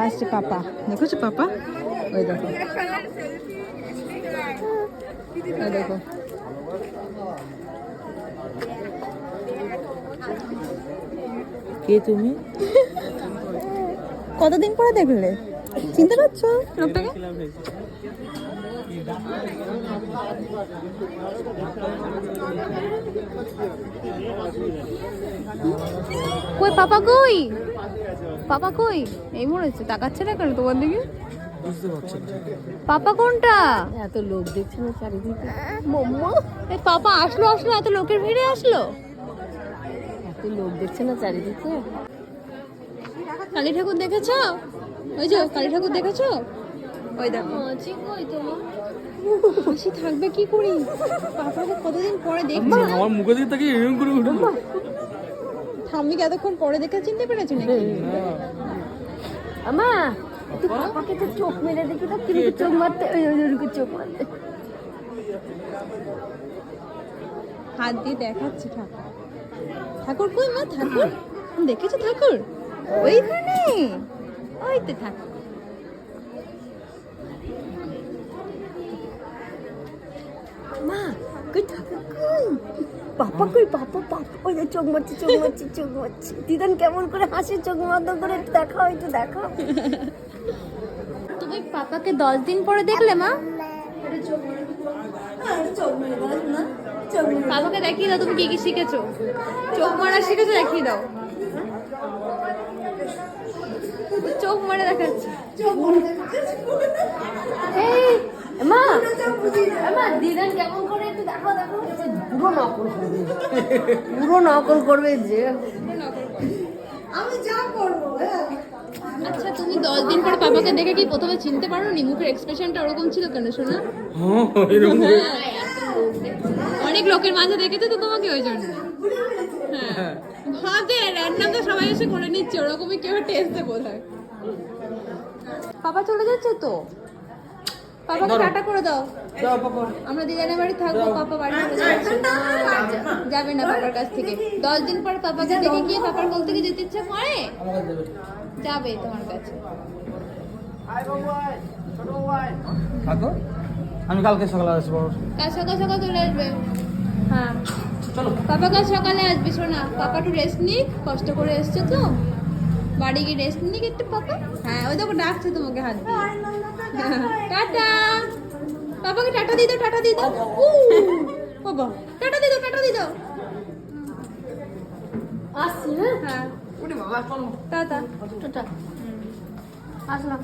আসছে পাপা, দেখেছো পাপা? ওই দেখো, ওই দেখো। কে তুমি? কতদিন পরে দেখলে? চিনতে পারছো লোকটাকে? কই পাপা, কই পাপা, কই? এই মরেছে, তাকাচ্ছে না কেন তোমার দিকে? বুঝতে পারছি না। পাপা কোনটা? এত লোক দেখছি না চারিদিকে। মোমো, এই পাপা আসলো আসলো, এত লোকের ভিড়ে আসলো। এত লোক দেখছে না চারিদিকে। কালী ঠাকুর দেখেছো? ওই যে কালী ঠাকুর দেখেছো? ওই দেখো। হাসি থাকবে কি করি? পাপাকে কতদিন পরে দেখছি না। আমার মুখে দিকে তাকিয়ে এরকম করে উঠলো। ঠাম্মিকে এতক্ষণ পরে দেখে চিনতে পেরেছো নাকি? আমা তুই পাপাকে তো চোখ মেরে দেখি তো, কিন্তু চোখ মারতে ওই চোখ মারতে। হাত দিয়ে দেখাচ্ছে ঠাকুর। ঠাকুর কই মা? ঠাকুর দেখেছো? ঠাকুর ওইখানে, ওই তো ঠাকুর। মা কই ঠাকুর কই? পাপা কই? পাপা পাপা ওই যে চোখ মারছে, চোখ মারছে, চোখ মারছে। দিদান কেমন করে হাসি, চোখ বন্ধ করে একটু দেখাও, একটু দেখাও। তুমি পাপাকে 10 দিন পরে দেখলে মা? পাপাকে দেখিয়ে দাও তুমি কি কি শিখেছো। চোখ মারা শিখেছো, দেখিয়ে দাও। চোখ মারা দেখাচ্ছে। এই মা, মা দিদান কেমন করে একটু দেখাও, দেখো। পুরো নকল করবে, পুরো নকল করবে যে। আমি যা করবো। আচ্ছা তুমি 10 দিন পরে পাপাকে দেখে কি প্রথমে চিনতে পারোনি? মুখের এক্সপ্রেশনটা ওরকম ছিল কেন শোনা? অনেক লোকের মাঝে দেখেছো তো তোমাকে, ওই জন্য। হ্যাঁ ভাবে র্যান্ডম তো সবাই এসে করে নিচ্ছে, ওরকমই কেউ টেস্টে বোধহয়। পাপা চলে যাচ্ছে তো, পাপাকে টাটা করে দাও। আমরা দিদানের বাড়ি থাকবো, পাপা বাড়ি চলে যাচ্ছে। যাবে না পাপার কাছ থেকে। 10 দিন পর পাপাকে দেখে গিয়ে পাপার কোল থেকে যেতে ইচ্ছে করে? যাবে তোমার কাছে। থাকো, আমি কালকে সকালে আসবো। কাল সকাল সকাল চলে আসবে। হ্যাঁ চলো, পাপা কাল সকালে আসবে। শোনা, পাপা একটু রেস্ট নিক, কষ্ট করে এসছে তো, বাড়ি গিয়ে রেস্ট নিক একটু পাপা। হ্যাঁ ওই দেখো ডাকছে তোমাকে হাত দিয়ে। টাটা, পাপাকে টাটা দিয়ে দাও, টাটা দিয়ে দাও। বাবা টাটা দিয়ে দাও, টাটা দিয়ে দাও। আসছি হ্যাঁ। হ্যাঁ ওরে বাবা, চলো টাটা। টাটা। আসলাম।